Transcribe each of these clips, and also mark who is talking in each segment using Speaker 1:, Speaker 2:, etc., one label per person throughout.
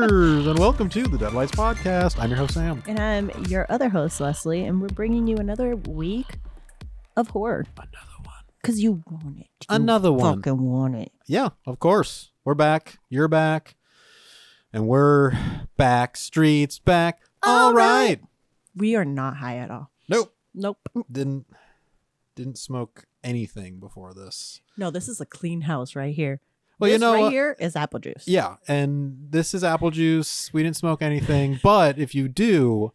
Speaker 1: Cheers and welcome to the Deadlights podcast. I'm your host, Sam.
Speaker 2: And I'm your other host, Leslie, and we're bringing you another week of horror.
Speaker 1: Another one.
Speaker 2: Because you want it.
Speaker 1: Another one.
Speaker 2: Fucking want it.
Speaker 1: Yeah, of course. We're back. You're back. And we're back. Streets back. All right.
Speaker 2: We are not high at all.
Speaker 1: Nope. Didn't smoke anything before this.
Speaker 2: No, this is a clean house right here.
Speaker 1: Well,
Speaker 2: this right here is apple juice.
Speaker 1: Yeah, and this is apple juice. We didn't smoke anything, but if you do,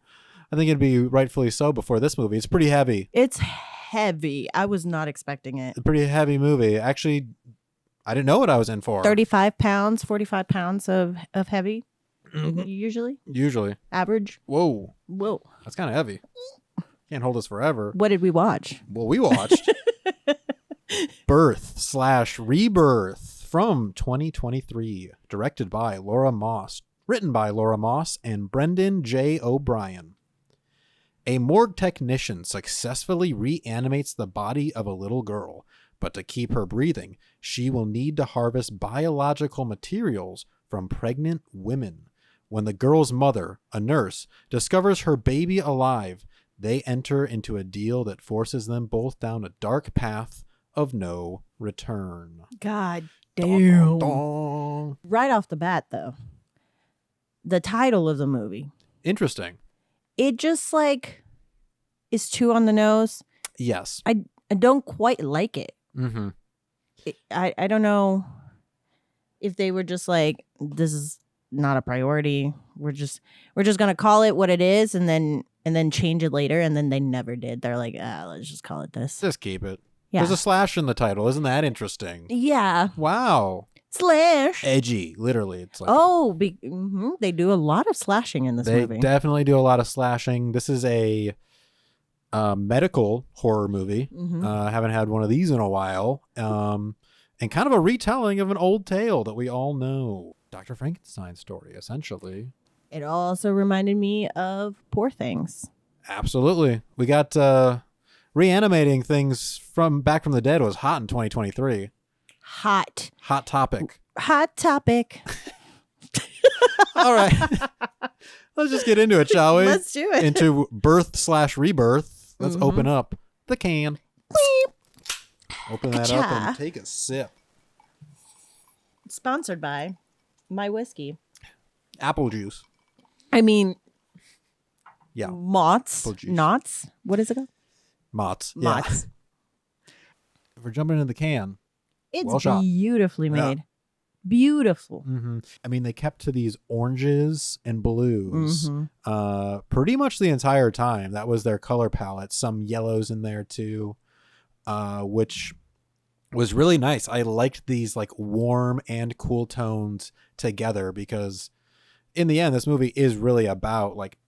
Speaker 1: I think it'd be rightfully so before this movie. It's pretty heavy.
Speaker 2: It's heavy. I was not expecting it.
Speaker 1: A pretty heavy movie. Actually, I didn't know what I was in for.
Speaker 2: 35 pounds, 45 pounds of heavy, usually. Average.
Speaker 1: Whoa.
Speaker 2: That's
Speaker 1: kind of heavy. Can't hold us forever.
Speaker 2: What did we watch?
Speaker 1: Well, we watched Rebirth from 2023, directed by Laura Moss, written by Laura Moss and Brendan J. O'Brien. A morgue technician successfully reanimates the body of a little girl, but to keep her breathing, she will need to harvest biological materials from pregnant women. When the girl's mother, a nurse, discovers her baby alive, they enter into a deal that forces them both down a dark path of no return.
Speaker 2: God
Speaker 1: Dun,
Speaker 2: damn.
Speaker 1: dun.
Speaker 2: Right off the bat, though, the title of the movie.
Speaker 1: Interesting.
Speaker 2: It just is too on the nose.
Speaker 1: Yes.
Speaker 2: I don't quite like it.
Speaker 1: Mm-hmm.
Speaker 2: I don't know if they were just like, this is not a priority. We're just gonna call it what it is, and then change it later. And then they never did. They're like, let's just call it this.
Speaker 1: Just keep it.
Speaker 2: Yeah.
Speaker 1: There's a slash in the title. Isn't that interesting?
Speaker 2: Yeah.
Speaker 1: Wow.
Speaker 2: Slash.
Speaker 1: Edgy. Literally. It's like,
Speaker 2: they do a lot of slashing in this movie.
Speaker 1: They definitely do a lot of slashing. This is a medical horror movie.
Speaker 2: Mm-hmm.
Speaker 1: I haven't had one of these in a while. And kind of a retelling of an old tale that we all know. Dr. Frankenstein's story, essentially.
Speaker 2: It also reminded me of Poor Things.
Speaker 1: Absolutely. We got reanimating things from back from the dead was hot in 2023.
Speaker 2: Hot
Speaker 1: topic. All right. Let's just get into it, shall we?
Speaker 2: Let's do it.
Speaker 1: Into Birth/Rebirth. Let's open up the can.
Speaker 2: Beep.
Speaker 1: Open that up and take a sip.
Speaker 2: Sponsored by my whiskey.
Speaker 1: Apple juice.
Speaker 2: I mean,
Speaker 1: yeah.
Speaker 2: Mott's. Knots. What is it called?
Speaker 1: Mott's.
Speaker 2: Mott's.
Speaker 1: Yeah. If we're jumping into the can.
Speaker 2: It's
Speaker 1: well
Speaker 2: beautifully made. Yeah. Beautiful.
Speaker 1: Mm-hmm. I mean, they kept to these oranges and blues pretty much the entire time. That was their color palette. Some yellows in there too, which was really nice. I liked these like warm and cool tones together because in the end, this movie is really about like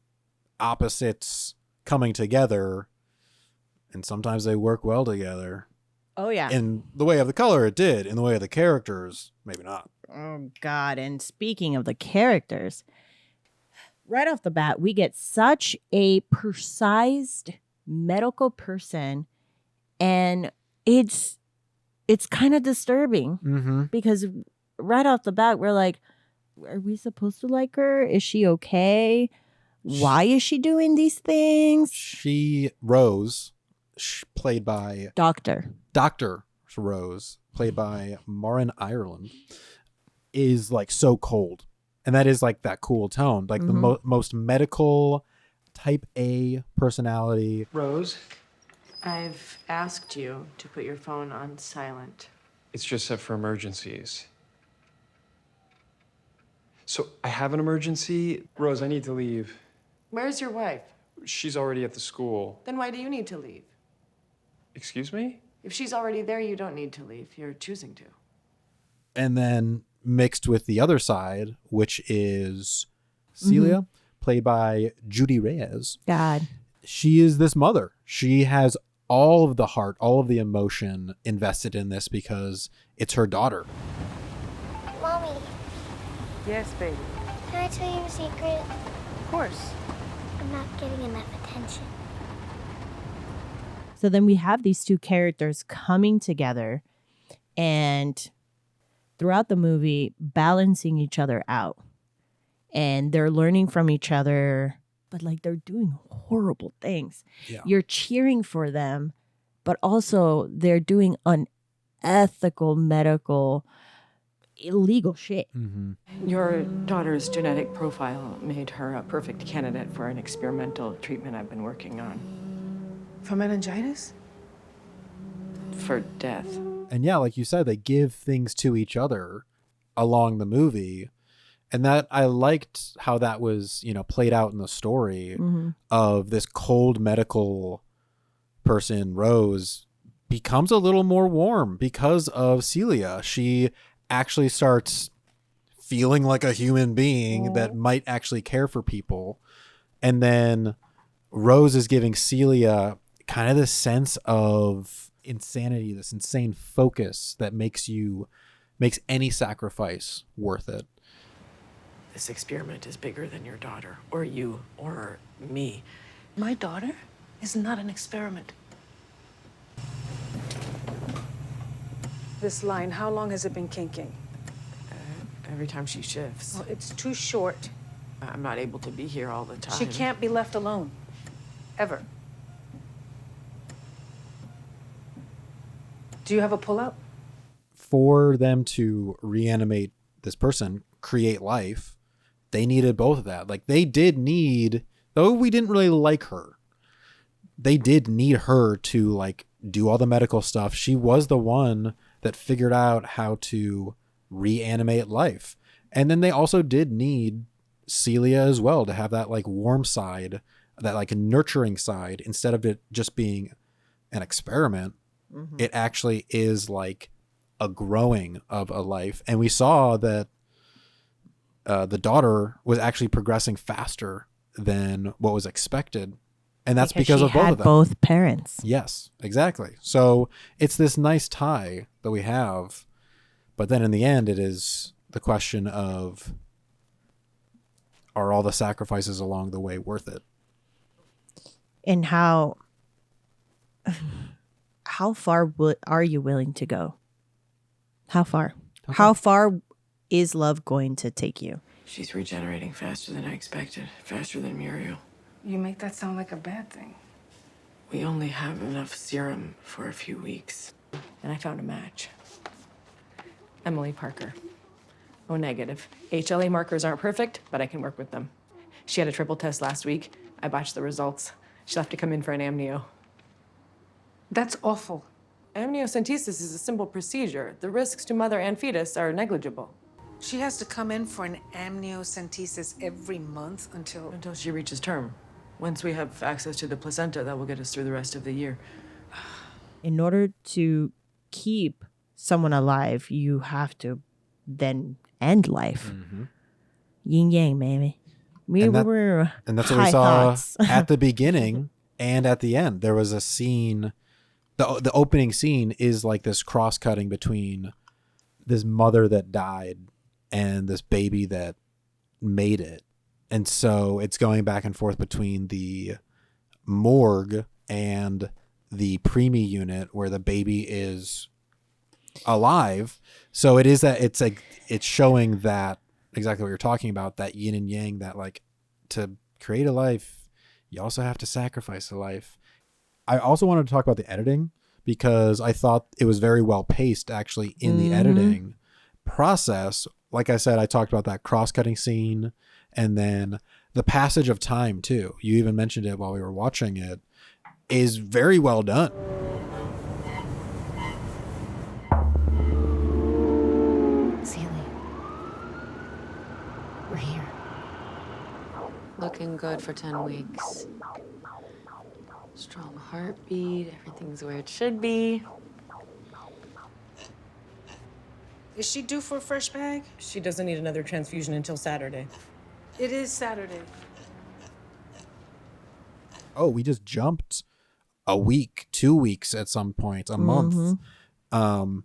Speaker 1: opposites coming together, and sometimes they work well together.
Speaker 2: Oh, yeah.
Speaker 1: In the way of the color, it did. In the way of the characters, maybe not.
Speaker 2: Oh, God. And speaking of the characters, right off the bat, we get such a precise medical person, and it's kind of disturbing because right off the bat, we're like, are we supposed to like her? Is she okay? Why is she doing these things?
Speaker 1: Rose, played by
Speaker 2: Dr.
Speaker 1: Rose, played by Maureen Ireland, is like so cold. And that is like that cool tone, like the most medical type A personality.
Speaker 3: Rose,
Speaker 4: I've asked you to put your phone on silent.
Speaker 3: it's just set for emergencies. So I have an emergency. Rose, I need to leave.
Speaker 4: Where's your wife?
Speaker 3: She's already at the school.
Speaker 4: Then why do you need to leave?
Speaker 3: Excuse me?
Speaker 4: If she's already there, you don't need to leave. You're choosing to.
Speaker 1: And then mixed with the other side, which is Celia, played by Judy Reyes.
Speaker 2: God.
Speaker 1: She is this mother. She has all of the heart, all of the emotion invested in this because it's her daughter.
Speaker 5: Mommy,
Speaker 4: Yes, baby.
Speaker 5: can I tell you a secret?
Speaker 4: Of course.
Speaker 5: I'm not getting enough attention.
Speaker 2: So then we have these two characters coming together and throughout the movie balancing each other out. and they're learning from each other, but like they're doing horrible things.
Speaker 1: Yeah.
Speaker 2: You're cheering for them, but also they're doing unethical, medical, illegal shit.
Speaker 1: Mm-hmm.
Speaker 4: Your daughter's genetic profile made her a perfect candidate for an experimental treatment I've been working on.
Speaker 6: For meningitis?
Speaker 4: For death.
Speaker 1: And yeah, like you said, they give things to each other along the movie. And that I liked how that was, played out in the story of this cold medical person, Rose, becomes a little more warm because of Celia. She actually starts feeling like a human being that might actually care for people. And then Rose is giving Celia kind of this sense of insanity, this insane focus that makes any sacrifice worth it.
Speaker 4: This experiment is bigger than your daughter, or you, or me.
Speaker 6: My daughter is not an experiment. This line, how long has it been kinking?
Speaker 4: Every time she shifts.
Speaker 6: Well, it's too short.
Speaker 4: I'm not able to be here all the time.
Speaker 6: She can't be left alone. Ever. Do you have a pullout?
Speaker 1: For them to reanimate this person, create life, they needed both of that. Like they did need, though we didn't really like her, they did need her to like do all the medical stuff. She was the one that figured out how to reanimate life. And then they also did need Celia as well to have that like warm side, that like nurturing side, instead of it just being an experiment. It actually is like a growing of a life. And we saw that the daughter was actually progressing faster than what was expected. And that's because of both of them.
Speaker 2: Both parents.
Speaker 1: Yes, exactly. So it's this nice tie that we have. But then in the end, it is the question of, are all the sacrifices along the way worth it?
Speaker 2: And how far are you willing to go? How far?
Speaker 1: Okay.
Speaker 2: How far is love going to take you?
Speaker 4: She's regenerating faster than I expected, faster than Muriel.
Speaker 6: You make that sound like a bad thing.
Speaker 4: We only have enough serum for a few weeks. And I found a match. Emily Parker. O negative. HLA markers aren't perfect, but I can work with them. She had a triple test last week. I botched the results. She'll have to come in for an amnio.
Speaker 6: That's awful.
Speaker 4: Amniocentesis is a simple procedure. The risks to mother and fetus are negligible.
Speaker 6: She has to come in for an amniocentesis every month until
Speaker 4: Until she reaches term. Once we have access to the placenta, that will get us through the rest of the year.
Speaker 2: In order to keep someone alive, you have to then end life. Yin yang, baby.
Speaker 1: And that's what we saw at the beginning and at the end. There was a scene, the opening scene is like this cross-cutting between this mother that died and this baby that made it. And so it's going back and forth between the morgue and the preemie unit where the baby is alive. So it is that it's showing that exactly what you're talking about, that yin and yang, that like to create a life, you also have to sacrifice a life. I also wanted to talk about the editing because I thought it was very well paced actually in the editing process. Like I said, I talked about that cross-cutting scene and then the passage of time too. You even mentioned it while we were watching it, is very well done.
Speaker 7: Celia, we're here. Looking good for 10 weeks. Strong heartbeat, everything's where it should be.
Speaker 6: Is she due for a fresh bag?
Speaker 4: She doesn't need another transfusion until Saturday.
Speaker 6: It is Saturday.
Speaker 1: Oh, we just jumped a week, 2 weeks at some point, a month. And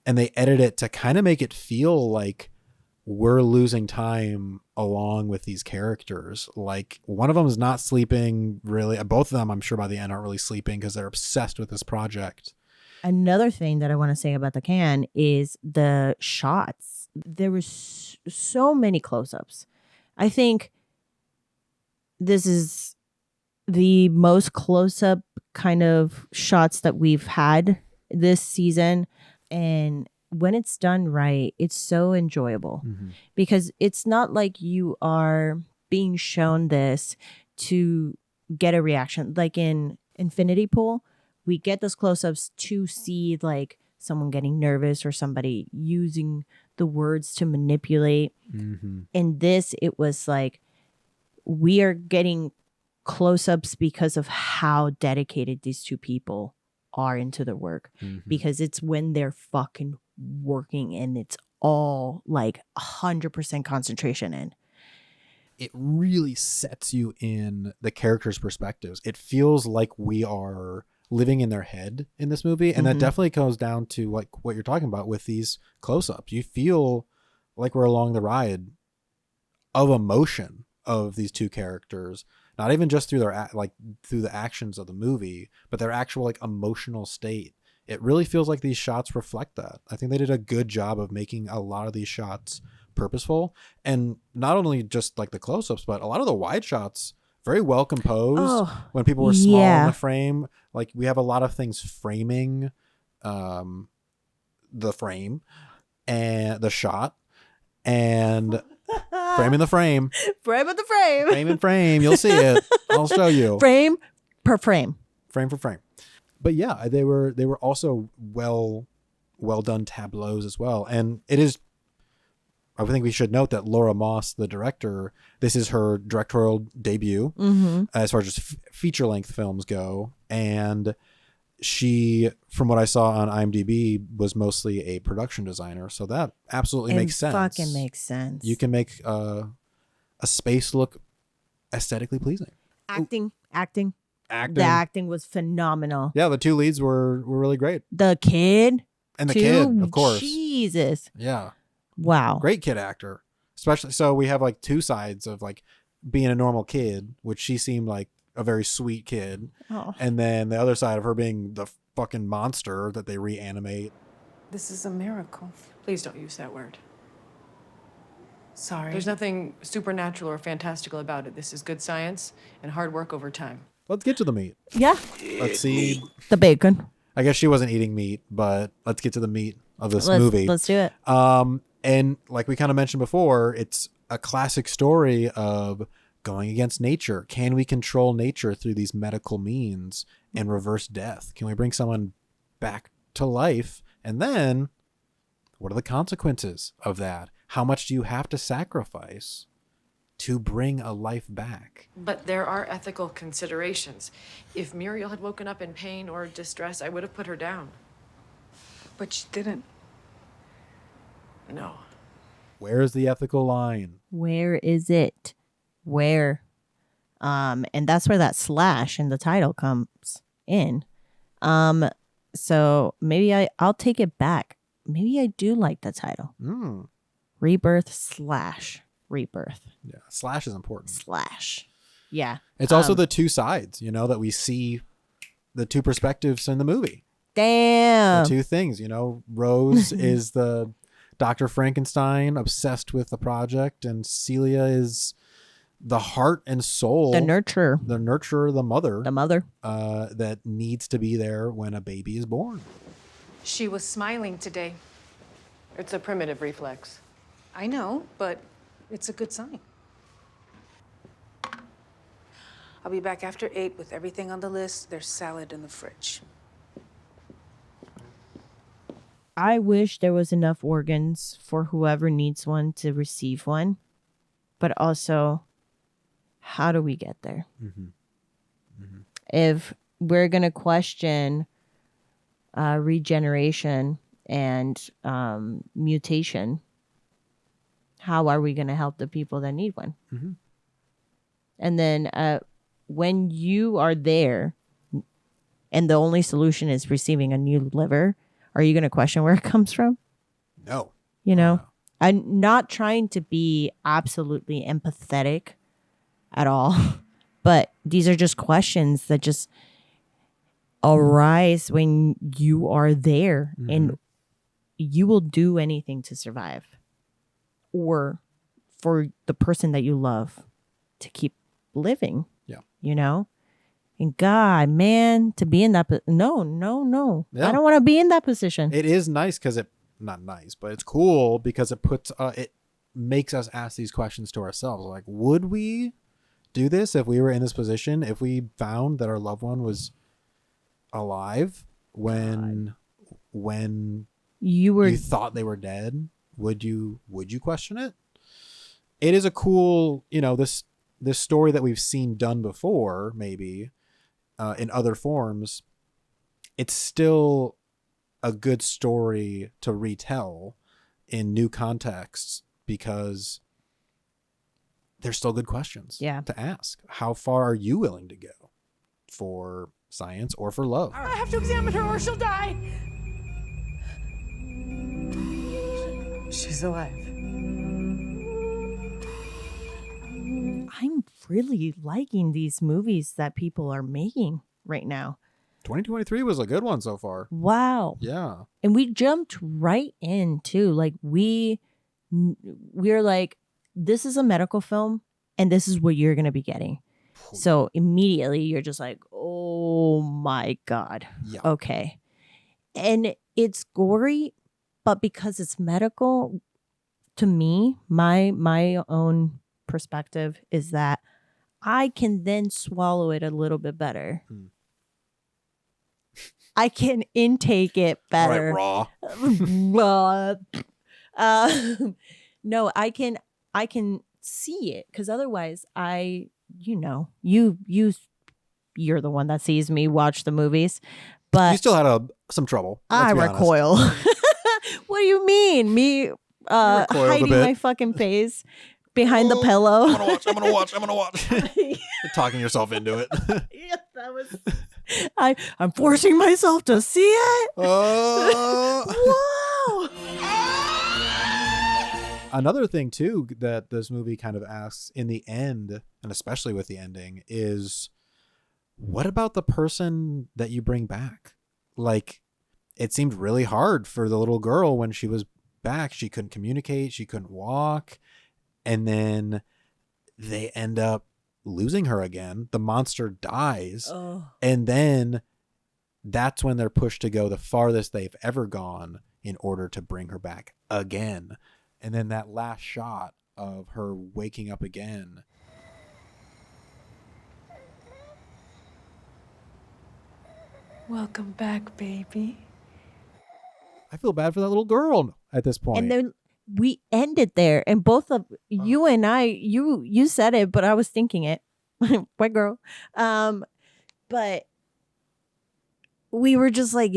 Speaker 1: they edit it to kind of make it feel like we're losing time along with these characters. Like one of them is not sleeping really. Both of them, I'm sure by the end, aren't really sleeping because they're obsessed with this project.
Speaker 2: Another thing that I want to say about the can is the shots. There was so many close-ups. I think this is the most close-up kind of shots that we've had this season. And when it's done right, it's so enjoyable because it's not like you are being shown this to get a reaction. Like in Infinity Pool, we get those close-ups to see like someone getting nervous or somebody using the words to manipulate. In this, it was like we are getting close-ups because of how dedicated these two people are into their work, because it's when they're fucking working and it's all like 100% concentration in.
Speaker 1: It really sets you in the characters' perspectives. It feels like we are living in their head in this movie, and that definitely goes down to like what you're talking about with these close-ups. You feel like we're along the ride of emotion of these two characters, not even just through their through the actions of the movie, but their actual like emotional state. It really feels like these shots reflect that. I think they did a good job of making a lot of these shots purposeful, and not only just like the close-ups, but a lot of the wide shots very well composed. When people were small in the frame, like we have a lot of things framing the frame and the shot, and framing the frame,
Speaker 2: Frame of the frame,
Speaker 1: frame and frame. You'll see it. I'll show you.
Speaker 2: frame per frame,
Speaker 1: frame for frame. But yeah, they were also well done tableaus as well. And it is, I think we should note that Laura Moss, the director, this is her directorial debut as far as just feature length films go. And she, from what I saw on IMDb, was mostly a production designer. So that absolutely makes sense.
Speaker 2: Fucking makes sense.
Speaker 1: You can make a space look aesthetically pleasing.
Speaker 2: Acting.
Speaker 1: Acting.
Speaker 2: The acting was phenomenal.
Speaker 1: Yeah, the two leads were really great.
Speaker 2: The kid.
Speaker 1: And the
Speaker 2: too?
Speaker 1: kid, of course.
Speaker 2: Jesus.
Speaker 1: Yeah.
Speaker 2: Wow.
Speaker 1: Great kid actor. Especially, so we have like two sides of like being a normal kid, which she seemed like a very sweet kid.
Speaker 2: Oh.
Speaker 1: And then the other side of her being the fucking monster that they reanimate.
Speaker 6: This is a miracle.
Speaker 4: Please don't use that word.
Speaker 6: Sorry.
Speaker 4: There's nothing supernatural or fantastical about it. This is good science and hard work over time.
Speaker 1: Let's get to the meat.
Speaker 2: Yeah.
Speaker 1: Let's see.
Speaker 2: The bacon.
Speaker 1: I guess she wasn't eating meat, but let's get to the meat of this movie.
Speaker 2: Let's do it.
Speaker 1: And like we kind of mentioned before, it's a classic story of going against nature. Can we control nature through these medical means and reverse death? Can we bring someone back to life? And then what are the consequences of that? How much do you have to sacrifice to bring a life back?
Speaker 4: But there are ethical considerations. If Muriel had woken up in pain or distress, I would have put her down.
Speaker 6: But she didn't.
Speaker 4: No.
Speaker 1: Where's the ethical line?
Speaker 2: Where is it? Where? And that's where that slash in the title comes in. So maybe I'll take it back. Maybe I do like the title. Rebirth / Rebirth.
Speaker 1: Yeah, slash is important.
Speaker 2: Slash. Yeah.
Speaker 1: It's also the two sides, that we see the two perspectives in the movie.
Speaker 2: Damn.
Speaker 1: The two things, Rose is the Dr. Frankenstein obsessed with the project, and Celia is the heart and soul.
Speaker 2: The nurturer,
Speaker 1: the mother.
Speaker 2: The mother.
Speaker 1: That needs to be there when a baby is born.
Speaker 6: She was smiling today.
Speaker 4: It's a primitive reflex.
Speaker 6: I know, but it's a good sign. I'll be back after 8 with everything on the list. There's salad in the fridge.
Speaker 2: I wish there was enough organs for whoever needs one to receive one. But also, how do we get there? If we're going to question regeneration and mutation, how are we going to help the people that need one? And then when you are there and the only solution is receiving a new liver, are you going to question where it comes from?
Speaker 1: No.
Speaker 2: I'm not trying to be absolutely empathetic at all, but these are just questions that just arise when you are there, and you will do anything to survive or for the person that you love to keep living.
Speaker 1: Yeah.
Speaker 2: You know? And God, man, to be in that no.
Speaker 1: Yeah.
Speaker 2: I don't want to be in that position.
Speaker 1: It is nice because not nice, but it's cool because it puts it makes us ask these questions to ourselves. Like, would we do this if we were in this position? If we found that our loved one was alive when you thought they were dead, would you question it? It is a cool, this story that we've seen done before, maybe in other forms. It's still a good story to retell in new contexts because there's still good questions to ask. How far are you willing to go for science or for love?
Speaker 4: I have to examine her or she'll die.
Speaker 6: She's alive.
Speaker 2: I'm really liking these movies that people are making right now.
Speaker 1: 2023 was a good one so far.
Speaker 2: Wow.
Speaker 1: Yeah.
Speaker 2: And we jumped right in too. Like we're like, this is a medical film and this is what you're going to be getting. So immediately you're just like, oh my God.
Speaker 1: Yeah.
Speaker 2: Okay. And it's gory, but because it's medical, to me, my own perspective is that I can then swallow it a little bit better. I can intake it better.
Speaker 1: Right, raw.
Speaker 2: No, I can see it because otherwise you're the one that sees me watch the movies, but
Speaker 1: You still had some trouble.
Speaker 2: I
Speaker 1: let's be honest.
Speaker 2: recoil. What do you mean? Me
Speaker 1: recoiled a
Speaker 2: hiding
Speaker 1: bit.
Speaker 2: my fucking face behind the pillow.
Speaker 1: I'm gonna watch. You're talking yourself into it.
Speaker 2: Yeah, that was. I'm forcing myself to see it. Whoa!
Speaker 1: Another thing too that this movie kind of asks in the end, and especially with the ending, is what about the person that you bring back? Like, it seemed really hard for the little girl when she was back. She couldn't communicate. She couldn't walk. And then they end up losing her again. The monster dies.
Speaker 2: Oh.
Speaker 1: And then that's when they're pushed to go the farthest they've ever gone in order to bring her back again. And then that last shot of her waking up again.
Speaker 4: Welcome back, baby.
Speaker 1: I feel bad for that little girl at this point.
Speaker 2: And then we ended there, and both of you and I, you said it, but I was thinking it. White girl. But we were just like,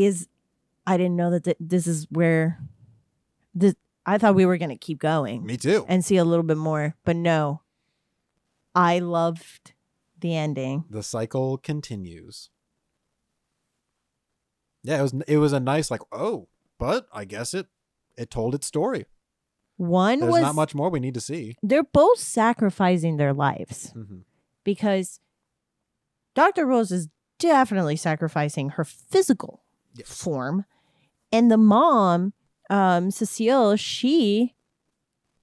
Speaker 2: I didn't know that this is where this. I thought we were gonna keep going.
Speaker 1: Me too.
Speaker 2: And see a little bit more, but no. I loved the ending.
Speaker 1: The cycle continues. Yeah, it was a nice but I guess it told its story. There's not much more we need to see.
Speaker 2: They're both sacrificing their lives because Dr. Rose is definitely sacrificing her physical form, and the mom, Cecile, she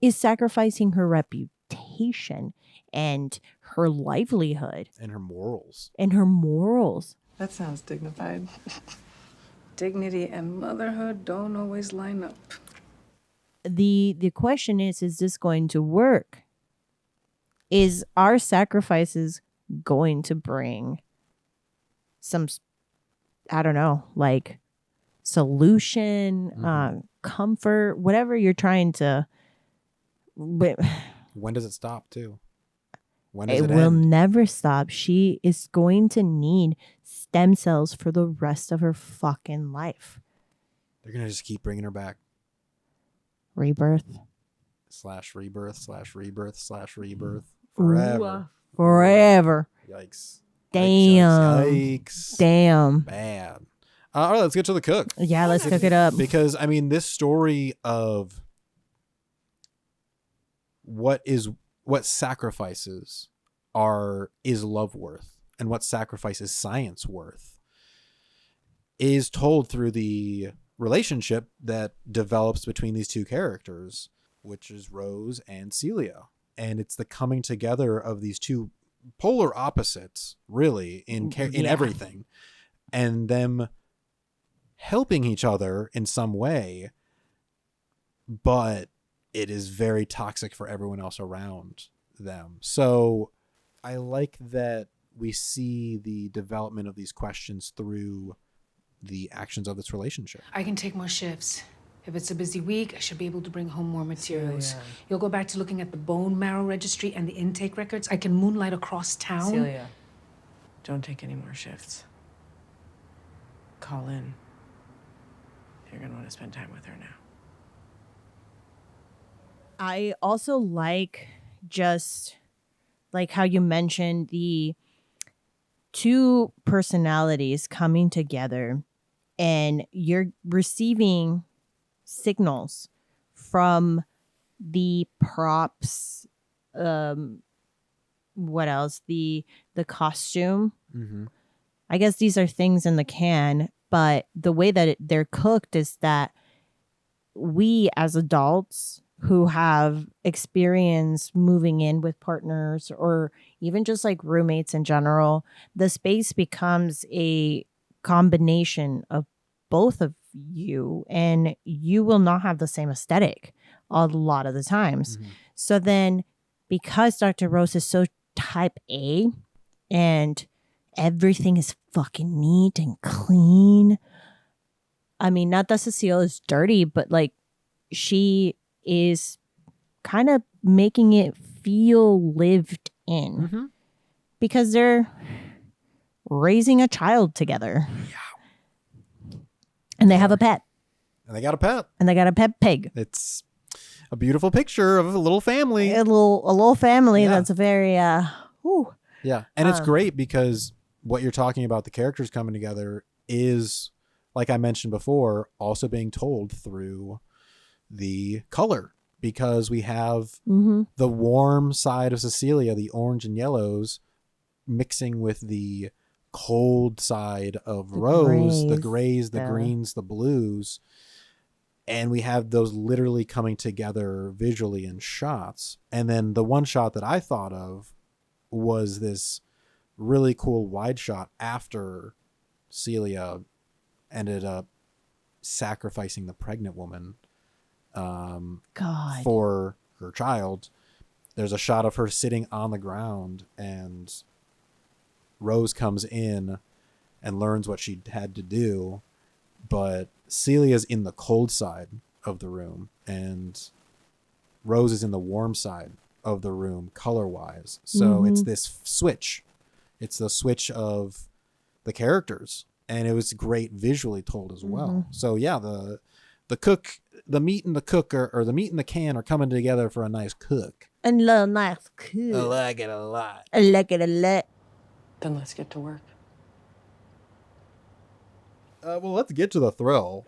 Speaker 2: is sacrificing her reputation and her livelihood
Speaker 1: and her morals.
Speaker 6: That sounds dignified. Dignity and motherhood don't always line up.
Speaker 2: The question is this going to work? Is our sacrifices going to bring some, I don't know, like solution, comfort, whatever you're trying to.
Speaker 1: When does it stop too? When does
Speaker 2: it
Speaker 1: it
Speaker 2: will
Speaker 1: end?
Speaker 2: never stop. She is going to need stem cells for the rest of her fucking life.
Speaker 1: They're going to just keep bringing her back.
Speaker 2: Rebirth.
Speaker 1: /rebirth. Forever.
Speaker 2: Forever.
Speaker 1: Yikes.
Speaker 2: Damn.
Speaker 1: Yikes.
Speaker 2: Damn.
Speaker 1: Bad. All right, let's get to the cook.
Speaker 2: Yeah, let's cook it up.
Speaker 1: Because, I mean, this story of what sacrifices is love worth and what sacrifice is science worth is told through the relationship that develops between these two characters. which is Rose and Celia. And it's the coming together of these two polar opposites, really, in everything, and them helping each other in some way, but it is very toxic for everyone else around them. So I like that we see the development of these questions through the actions of this relationship.
Speaker 8: I can take more shifts. If it's a busy week, I should be able to bring home more materials.
Speaker 4: Celia.
Speaker 8: You'll go back to looking at the bone marrow registry and the intake records. I can moonlight across town.
Speaker 4: Celia, don't take any more shifts. Call in. You're gonna want to spend time with her now.
Speaker 2: I also like just like how you mentioned the two personalities coming together, and you're receiving signals from the props, what else, the costume. I guess these are things in the can, but the way that they're cooked is that we as adults who have experience moving in with partners or even just like roommates in general, the space becomes a combination of both of you, and you will not have the same aesthetic a lot of the times. So then, because Dr. Rose is so type A and everything is fucking neat and clean, I mean, not that Cecile is dirty, but like she is kind of making it feel lived in because they're raising a child together. And they have a pet.
Speaker 1: And they got a pet.
Speaker 2: And they got a pet pig.
Speaker 1: It's a beautiful picture of a little family.
Speaker 2: A little family that's very whew.
Speaker 1: Yeah. And it's great because what you're talking about, the characters coming together, is, like I mentioned before, also being told through the color, because we have the warm side of Cecilia, the orange and yellows, mixing with the cold side of Rose, the grays, the greens, the blues. And we have those literally coming together visually in shots. And then the one shot that I thought of was this really cool wide shot after Celia ended up sacrificing the pregnant woman for her child. There's a shot of her sitting on the ground, and Rose comes in and learns what she had to do, but Celia's in the cold side of the room and Rose is in the warm side of the room color-wise. So it's this switch. It's the switch of the characters, and it was great visually told as well. So yeah, the meat and the cooker, or the meat and the can, are coming together for a nice cook.
Speaker 2: A little nice cook.
Speaker 1: I like it a lot.
Speaker 2: I like it a lot.
Speaker 4: Then let's get to work.
Speaker 1: Well, let's get to the thrill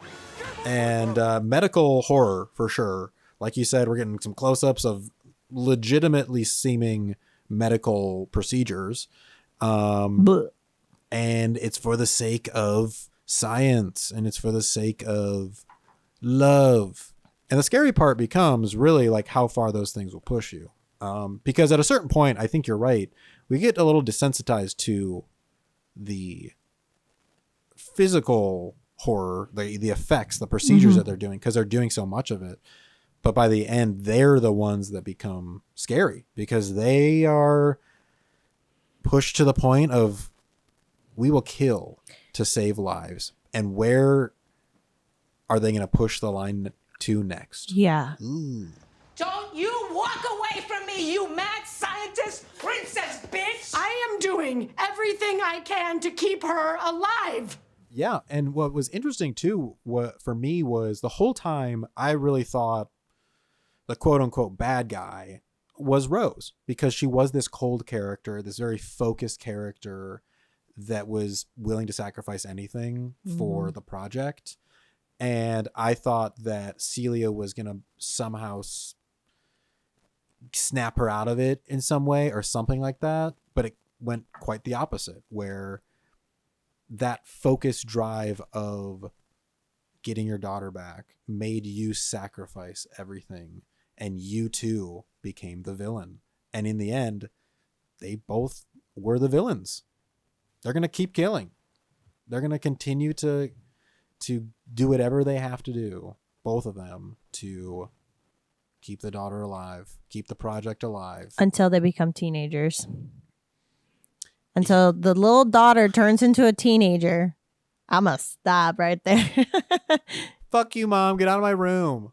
Speaker 1: and medical horror for sure. Like you said, we're getting some close-ups of legitimately seeming medical procedures. And it's for the sake of science, and it's for the sake of love. And the scary part becomes really like how far those things will push you. Because at a certain point, I think you're right, we get a little desensitized to the physical horror, the effects, the procedures that they're doing, because they're doing so much of it. But by the end, they're the ones that become scary, because they are pushed to the point of, we will kill to save lives. And where are they going to push the line to next?
Speaker 2: Yeah.
Speaker 1: Ooh.
Speaker 8: Don't you walk away from me, you mad scientist princess bitch! I am doing everything I can to keep her alive.
Speaker 1: Yeah, and what was interesting too, for me, was the whole time I really thought the quote-unquote bad guy was Rose, because she was this cold character, this very focused character that was willing to sacrifice anything for the project. And I thought that Celia was going to somehow snap her out of it in some way or something like that. But it went quite the opposite, where that focused drive of getting your daughter back made you sacrifice everything. and you too became the villain. And in the end, they both were the villains. They're going to keep killing. They're going to continue to do whatever they have to do, both of them, to keep the daughter alive, keep the project alive.
Speaker 2: Until they become teenagers. Until the little daughter turns into a teenager. I'm going to stop right there.
Speaker 1: Fuck you, Mom. Get out of my room.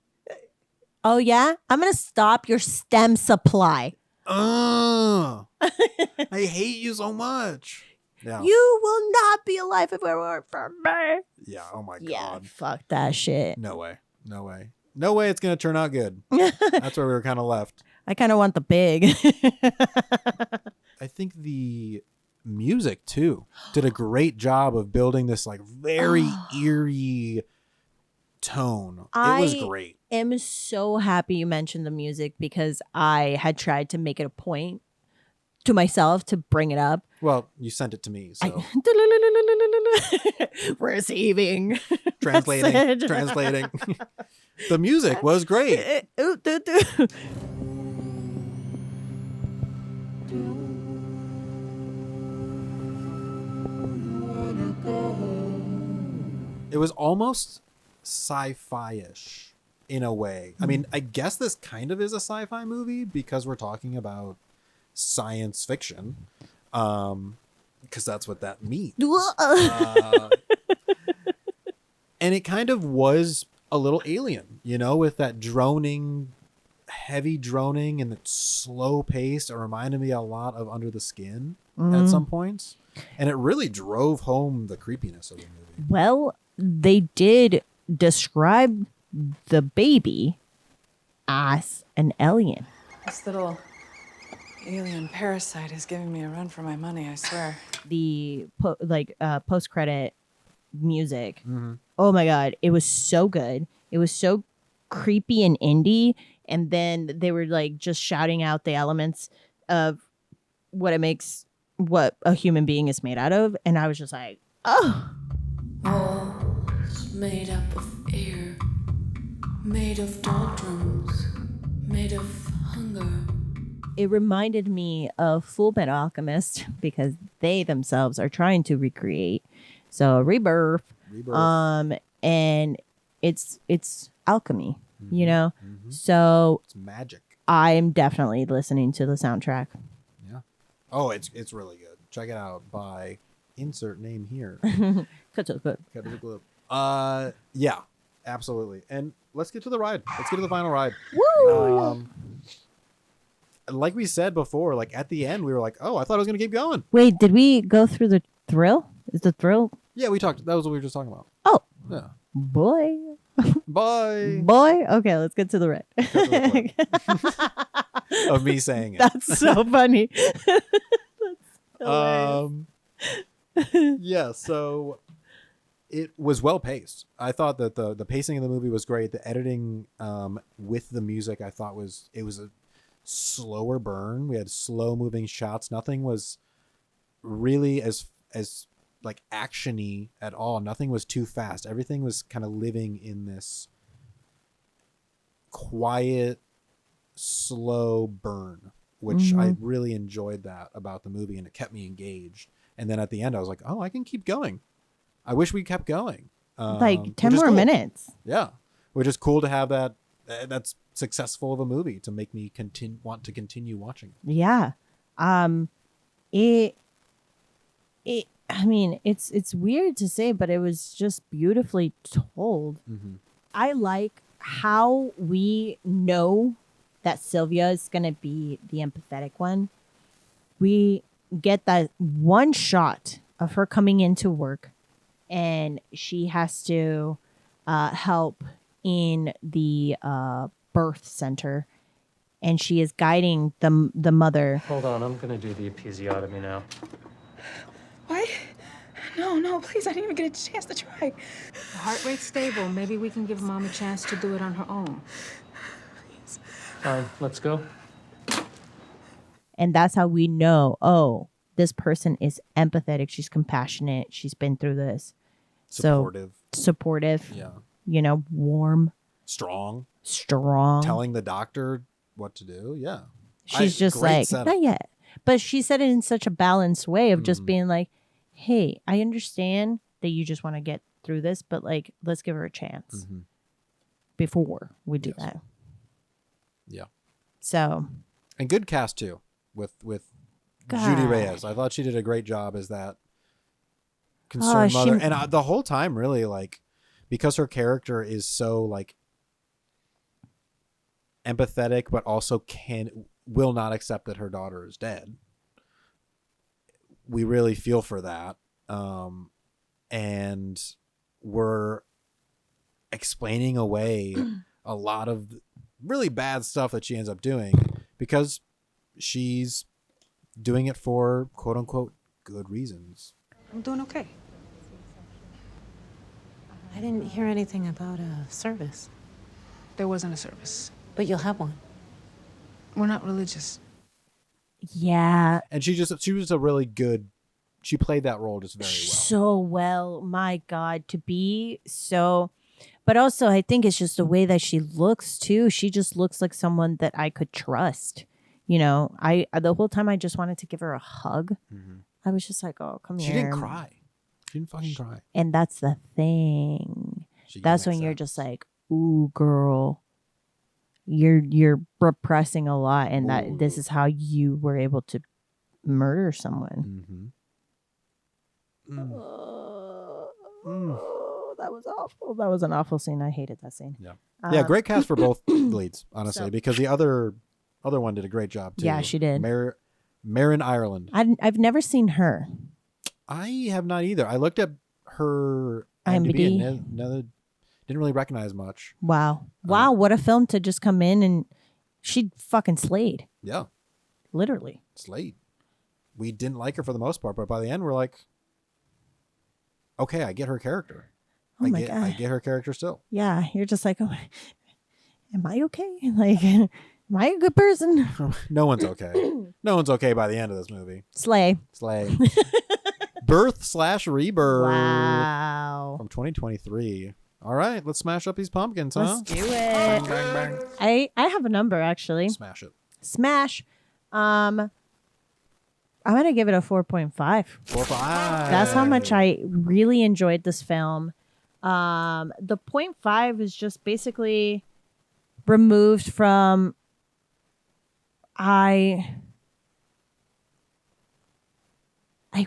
Speaker 2: Oh, yeah? I'm going to stop your STEM supply.
Speaker 1: I hate you so much. Yeah.
Speaker 2: You will not be alive if it weren't for me.
Speaker 1: Yeah. Oh, my God.
Speaker 2: Yeah, fuck that shit.
Speaker 1: No way. No way. No way it's going to turn out good. That's where we were kind of left.
Speaker 2: I kind of want the pig.
Speaker 1: I think the music too did a great job of building this like very eerie tone. It was great.
Speaker 2: I'm so happy you mentioned the music because I had tried to make it a point to myself to bring it up.
Speaker 1: Well, you sent it to me, so
Speaker 2: receiving,
Speaker 1: translating. The music was great. It was almost sci-fi-ish in a way. I mean, I guess this kind of is a sci-fi movie because we're talking about science fiction, because that's what that means. And it kind of was a little alien, you know, with that heavy droning and the slow pace. It reminded me a lot of Under the Skin at some points. And it really drove home the creepiness of the movie.
Speaker 2: Well, they did describe the baby as an alien.
Speaker 6: This little alien parasite is giving me a run for my money, I swear.
Speaker 2: The post-credit music. Mm-hmm. Oh my God. It was so good. It was so creepy and indie. And then they were like just shouting out the elements of what a human being is made out of. And I was just like, oh.
Speaker 9: Walls made up of air, made of doldrums, made of hunger.
Speaker 2: It reminded me of Full Metal Alchemist because they themselves are trying to recreate. So Rebirth. And it's alchemy, you know? Mm-hmm. So
Speaker 1: it's magic.
Speaker 2: I'm definitely listening to the soundtrack.
Speaker 1: Yeah. Oh, it's really good. Check it out by insert name here.
Speaker 2: Cut to the
Speaker 1: clip. Yeah, absolutely. And let's get to the ride. Let's get to the final ride.
Speaker 2: Woo!
Speaker 1: Like we said before, like at the end, we were like, oh, I thought I was going to keep going.
Speaker 2: Wait, did we go through the thrill? Is the thrill?
Speaker 1: Yeah, we talked. That was what we were just talking about.
Speaker 2: Oh.
Speaker 1: Yeah.
Speaker 2: Boy.
Speaker 1: Bye.
Speaker 2: Boy. Okay, let's get to the ride.
Speaker 1: Of me saying it.
Speaker 2: That's so funny. That's
Speaker 1: yeah, so it was well paced. I thought that the pacing of the movie was great. The editing with the music, I thought it was a slower burn. We had slow moving shots. Nothing was really as like action-y at all. Nothing was too fast. Everything was kind of living in this quiet, slow burn, which I really enjoyed that about the movie, and it kept me engaged. And then at the end, I was like, oh, I can keep going. I wish we kept going.
Speaker 2: Like 10 more minutes.
Speaker 1: Yeah. Which is cool to have that. That's successful of a movie to make me want to continue watching.
Speaker 2: Yeah. I mean, it's weird to say, but it was just beautifully told. Mm-hmm. I like how we know that Sylvia is going to be the empathetic one. We get that one shot of her coming into work, and she has to help in the birth center, and she is guiding the mother.
Speaker 3: Hold on, I'm gonna do the episiotomy now.
Speaker 6: What? No, please, I didn't even get a chance to try.
Speaker 7: The heart rate's stable. Maybe we can give Mom a chance to do it on her own.
Speaker 6: Please.
Speaker 3: Fine, let's go.
Speaker 2: And that's how we know, oh, this person is empathetic. She's compassionate. She's been through this.
Speaker 1: Supportive.
Speaker 2: So, supportive.
Speaker 1: Yeah.
Speaker 2: You know, warm.
Speaker 1: strong,
Speaker 2: telling
Speaker 1: the doctor what to do. Yeah.
Speaker 2: She's just like,
Speaker 1: setup.
Speaker 2: not yet. But she said it in such a balanced way of just being like, hey, I understand that you just want to get through this, but like, let's give her a chance before we do that.
Speaker 1: Yeah.
Speaker 2: So.
Speaker 1: And good cast too with Judy Reyes. I thought she did a great job as that concerned mother. And the whole time really like, because her character is so like empathetic, but also will not accept that her daughter is dead. We really feel for that. And we're explaining away a lot of really bad stuff that she ends up doing because she's doing it for quote unquote good reasons.
Speaker 7: I'm doing okay.
Speaker 10: I didn't hear anything about a service.
Speaker 6: There wasn't a service.
Speaker 10: But you'll have one.
Speaker 6: We're not religious.
Speaker 2: Yeah.
Speaker 1: And she was a really good, she played that role just very well.
Speaker 2: So well. My God, to be so, but also I think it's just the way that she looks too. She just looks like someone that I could trust. You know, the whole time I just wanted to give her a hug. I was just like, oh, come here.
Speaker 1: She didn't cry. She didn't fucking cry.
Speaker 2: And that's the thing. That's when you're just like, ooh, girl, you're repressing a lot, and that this is how you were able to murder someone. Oh, that was awful. That was an awful scene. I hated that scene.
Speaker 1: Yeah, great cast for both leads, honestly, because the other one did a great job too.
Speaker 2: Yeah, she did.
Speaker 1: Marin Ireland.
Speaker 2: I've never seen her.
Speaker 1: I have not either. I looked at her
Speaker 2: IMDb.
Speaker 1: and didn't really recognize much.
Speaker 2: Wow. What a film to just come in and she fucking slayed.
Speaker 1: Yeah.
Speaker 2: Literally.
Speaker 1: Slayed. We didn't like her for the most part, but by the end we're like, okay, I get her character.
Speaker 2: Oh my God.
Speaker 1: I get her character still.
Speaker 2: Yeah. You're just like, oh, am I okay? Like, am I a good person?
Speaker 1: No one's okay. No one's okay by the end of this movie.
Speaker 2: Slay.
Speaker 1: Birth/Rebirth.
Speaker 2: Wow.
Speaker 1: From 2023. All right, let's smash up these pumpkins, huh?
Speaker 2: Let's do it.
Speaker 1: Bang, bang, bang.
Speaker 2: I have a number actually.
Speaker 1: Smash it.
Speaker 2: Smash. I'm gonna give it a 4.5.
Speaker 1: 4.5.
Speaker 2: That's how much I really enjoyed this film. The 0.5 is just basically removed from I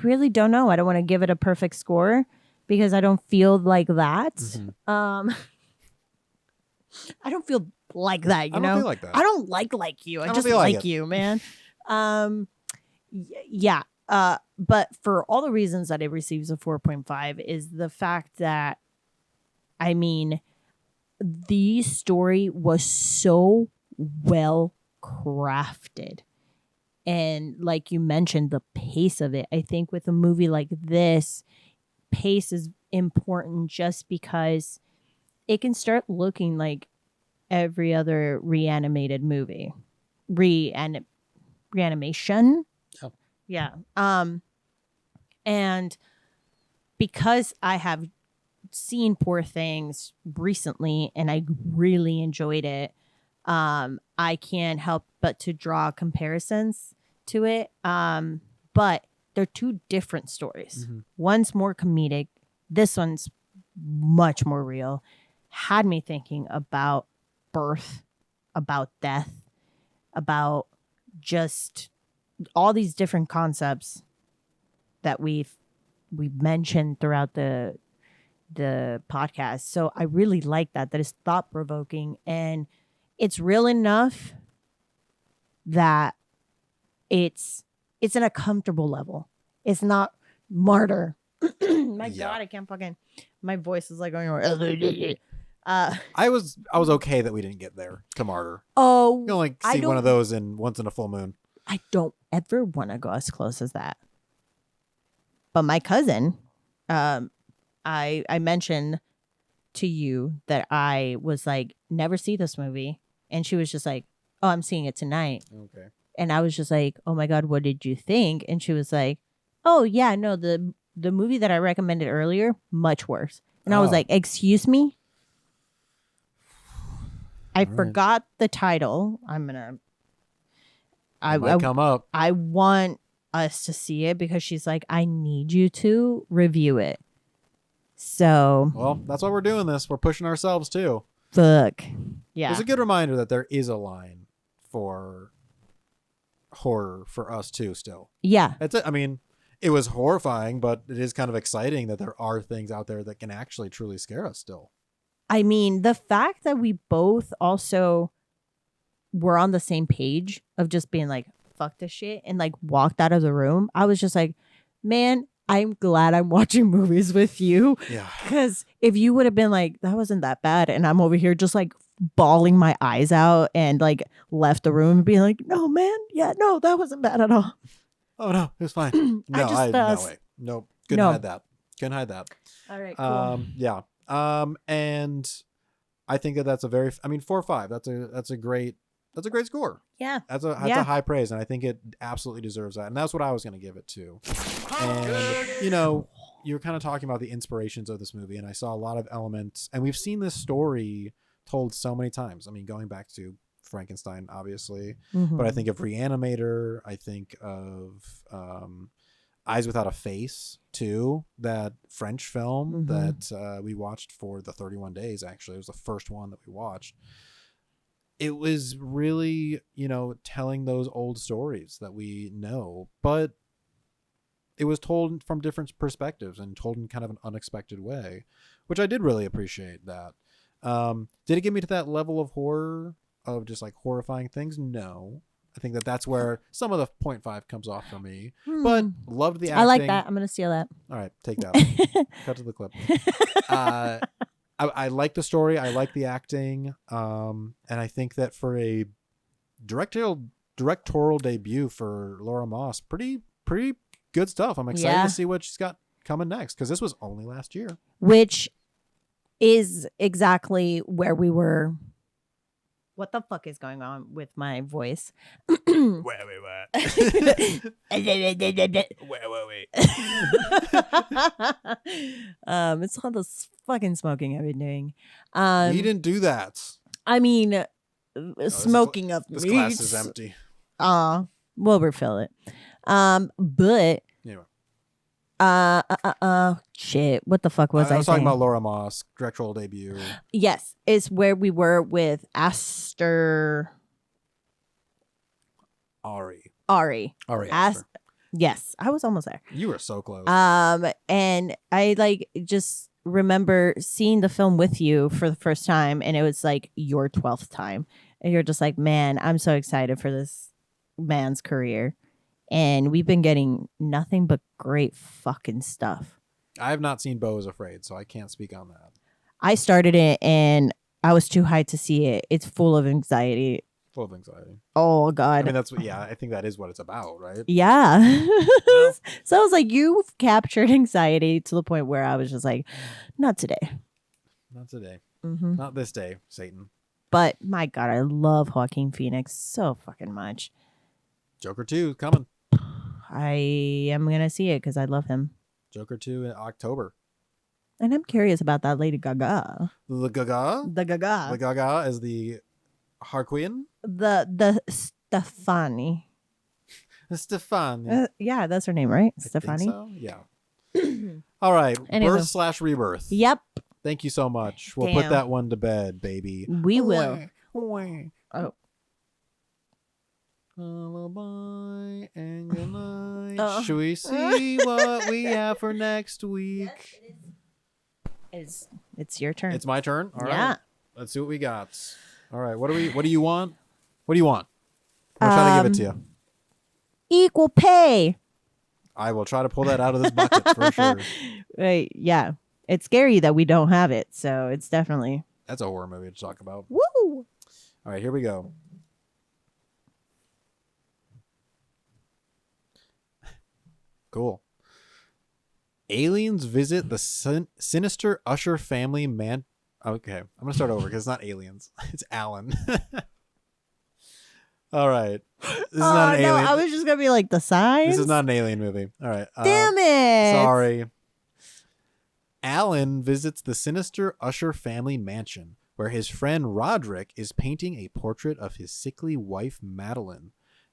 Speaker 2: really don't know. I don't want to give it a perfect score because I don't feel like that. I don't feel like that, you know?
Speaker 1: I don't feel like that.
Speaker 2: I don't like you. I just like you, man. Yeah. But for all the reasons that it receives a 4.5 is the fact that, I mean, the story was so well crafted. And like you mentioned, the pace of it, I think with a movie like this, pace is important just because it can start looking like every other reanimated movie. Reanimation.
Speaker 1: Oh.
Speaker 2: Yeah. And because I have seen Poor Things recently and I really enjoyed it, I can't help but to draw comparisons to it. But they're two different stories. One's more comedic. This one's much more real. Had me thinking about birth, about death, about just all these different concepts that we've mentioned throughout the podcast. So I really like that is thought-provoking, and it's real enough that it's in a comfortable level. It's not Martyr. God, I can't fucking, my voice is like going
Speaker 1: I was okay that we didn't get there to Martyr.
Speaker 2: Oh,
Speaker 1: you know, like see one of those once in a full moon.
Speaker 2: I don't ever want to go as close as that. But my cousin, I mentioned to you that I was like, never see this movie. And she was just like, oh, I'm seeing it tonight.
Speaker 1: Okay.
Speaker 2: And I was just like, oh my God, what did you think? And she was like, oh yeah, no, the movie that I recommended earlier, much worse. And I was like, excuse me? I
Speaker 1: right.
Speaker 2: forgot the title. I'm gonna.
Speaker 1: It might come up.
Speaker 2: I want us to see it because she's like, I need you to review it. So.
Speaker 1: Well, that's why we're doing this. We're pushing ourselves too.
Speaker 2: Fuck. Yeah.
Speaker 1: It's a good reminder that there is a line for horror for us too. Still.
Speaker 2: Yeah.
Speaker 1: That's it. I mean, it was horrifying, but it is kind of exciting that there are things out there that can actually truly scare us still.
Speaker 2: I mean, the fact that we both also were on the same page of just being like, fuck this shit, and like walked out of the room. I was just like, man, I'm glad I'm watching movies with you.
Speaker 1: Yeah.
Speaker 2: Because if you would have been like, that wasn't that bad, and I'm over here just like bawling my eyes out and like left the room and being like, no, man, yeah, no, that wasn't bad at all.
Speaker 1: Oh no, it was fine. No, no way. Nope. Couldn't hide that. Couldn't hide that.
Speaker 2: All right. Cool.
Speaker 1: Yeah. And I think that's a very, I mean, 4 or 5. That's a great score.
Speaker 2: Yeah.
Speaker 1: That's a high praise, and I think it absolutely deserves that. And that's what I was going to give it to. And you know, you were kind of talking about the inspirations of this movie, and I saw a lot of elements, and we've seen this story told so many times. I mean, going back to Frankenstein, obviously, but I think of Reanimator. I think of Eyes Without a Face too, that French film that we watched for the 31 days. Actually, it was the first one that we watched. It was really, you know, telling those old stories that we know, but it was told from different perspectives and told in kind of an unexpected way, which I did really appreciate that. Did it get me to that level of horror, of just like horrifying things? No. I think that's where some of the 0.5 comes off for me, but loved the acting.
Speaker 2: I like that. I'm going to steal that.
Speaker 1: All right, take that. Cut to the clip. I like the story. I like the acting. And I think that for a directorial debut for Laura Moss, pretty good stuff. I'm excited to see what she's got coming next, because this was only last year. Which
Speaker 2: is exactly where we were. What the fuck is going on with my voice?
Speaker 1: Wait.
Speaker 2: It's all this fucking smoking I've been doing.
Speaker 1: You didn't do that.
Speaker 2: I mean, smoking of
Speaker 1: this
Speaker 2: meat.
Speaker 1: glass is empty.
Speaker 2: We'll refill it. But
Speaker 1: anyway.
Speaker 2: Shit. What the fuck was I
Speaker 1: was
Speaker 2: saying?
Speaker 1: talking about Laura Moss, directorial debut.
Speaker 2: Yes, it's where we were with Aster.
Speaker 1: Ari.
Speaker 2: Aster. Yes, I was almost there.
Speaker 1: You were so close.
Speaker 2: And I like just remember seeing the film with you for the first time, and it was like your 12th time, and you're just like, man, I'm so excited for this man's career. And we've been getting nothing but great fucking stuff.
Speaker 1: I have not seen Beau is Afraid, so I can't speak on that.
Speaker 2: I started it and I was too high to see it. It's full of anxiety. Oh, God.
Speaker 1: I mean, I think that is what it's about, right?
Speaker 2: Yeah. So I was like, you've captured anxiety to the point where I was just like, not today.
Speaker 1: Not today.
Speaker 2: Mm-hmm.
Speaker 1: Not this day, Satan.
Speaker 2: But my God, I love Joaquin Phoenix so fucking much.
Speaker 1: Joker 2 coming.
Speaker 2: I am going to see it because I love him.
Speaker 1: Joker 2 in October.
Speaker 2: And I'm curious about that Lady Gaga.
Speaker 1: The Gaga?
Speaker 2: The Gaga.
Speaker 1: The Gaga is the Harquin?
Speaker 2: The Stefani.
Speaker 1: Stefani.
Speaker 2: Yeah, that's her name, right? Stefani?
Speaker 1: So? Yeah. All right. Birth/Rebirth.
Speaker 2: Yep.
Speaker 1: Thank you so much. We'll put that one to bed, baby.
Speaker 2: We will. Oh.
Speaker 1: Lullaby and good night. Should we see what we have for next week?
Speaker 2: It's your turn.
Speaker 1: It's my turn? All
Speaker 2: yeah.
Speaker 1: right. Let's see what we got. All right. What do you want? What do you want? I'm trying to give it to you.
Speaker 2: Equal pay.
Speaker 1: I will try to pull that out of this bucket for sure.
Speaker 2: Right. Yeah. It's scary that we don't have it. So it's definitely.
Speaker 1: That's a horror movie to talk about.
Speaker 2: Woo!
Speaker 1: All right. Here we go. Cool. Aliens visit the sinister Usher family man. Okay, I'm gonna start over because it's not aliens. It's Alan. All right. This is not an alien.
Speaker 2: I was just gonna be like, the Signs.
Speaker 1: This is not an alien movie. All right.
Speaker 2: Damn it.
Speaker 1: Sorry. Alan visits the sinister Usher family mansion, where his friend Roderick is painting a portrait of his sickly wife, Madeline.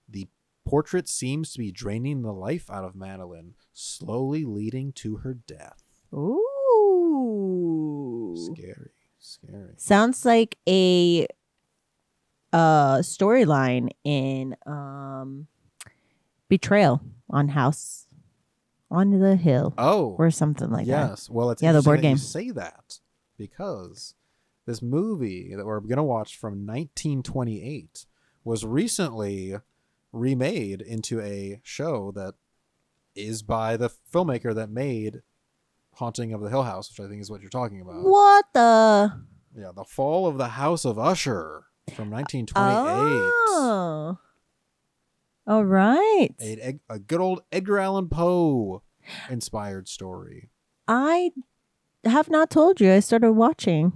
Speaker 1: The portrait seems to be draining the life out of Madeline, slowly leading to her death.
Speaker 2: Ooh.
Speaker 1: Scary.
Speaker 2: Sounds like a storyline in Betrayal on House on the Hill.
Speaker 1: Oh.
Speaker 2: Or something like that.
Speaker 1: Yes. Well, it's
Speaker 2: the
Speaker 1: interesting
Speaker 2: board
Speaker 1: that
Speaker 2: game.
Speaker 1: you say that because this movie that we're going to watch from 1928 was recently remade into a show that is by the filmmaker that made Haunting of the Hill House, which I think is what you're talking about.
Speaker 2: What the?
Speaker 1: Yeah, The Fall of the House of Usher from 1928.
Speaker 2: Oh. All right.
Speaker 1: A good old Edgar Allan Poe inspired story.
Speaker 2: I have not told you I started watching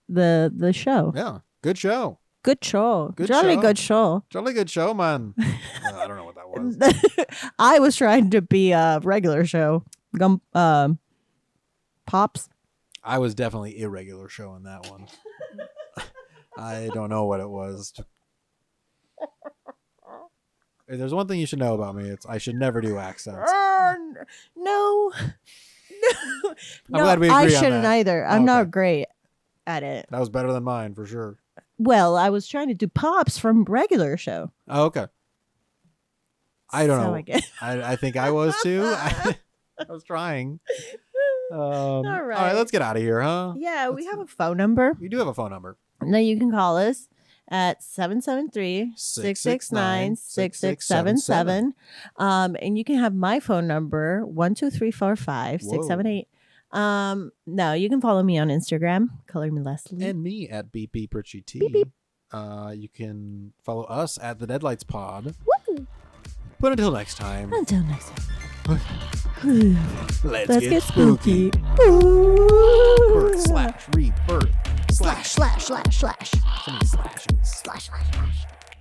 Speaker 2: the show.
Speaker 1: Yeah, good show.
Speaker 2: Good show.
Speaker 1: Good
Speaker 2: Jolly
Speaker 1: show.
Speaker 2: good show.
Speaker 1: Jolly good show, man. I don't know what that was.
Speaker 2: I was trying to be a regular show. Pops.
Speaker 1: I was definitely irregular show in that one. I don't know what it was. If there's one thing you should know about me, it's I should never do accents.
Speaker 2: No.
Speaker 1: I'm glad we agree
Speaker 2: I
Speaker 1: on
Speaker 2: shouldn't
Speaker 1: that.
Speaker 2: either. I'm
Speaker 1: Okay.
Speaker 2: not great at it.
Speaker 1: That was better than mine for sure.
Speaker 2: Well, I was trying to do Pops from regular show.
Speaker 1: Oh, okay. I don't
Speaker 2: So
Speaker 1: know.
Speaker 2: I guess.
Speaker 1: I think I was too. I was trying. All
Speaker 2: right.
Speaker 1: right, let's get out of here, huh?
Speaker 2: Yeah, we have a phone number.
Speaker 1: You do have a phone number.
Speaker 2: Now you can call us at 773-669-6677. And you can have my phone number 12345-678. No, you can follow me on Instagram, Color Me Leslie.
Speaker 1: And me at BeepBeepRichieT.
Speaker 2: Beep, beep.
Speaker 1: You can follow us at the Deadlights Pod.
Speaker 2: Woo!
Speaker 1: But until next time,
Speaker 2: Until next time.
Speaker 1: let's
Speaker 2: Let's
Speaker 1: get spooky.
Speaker 2: Ooh.
Speaker 1: Birth slash rebirth
Speaker 2: Slash.
Speaker 1: So many slashes.
Speaker 2: Slash.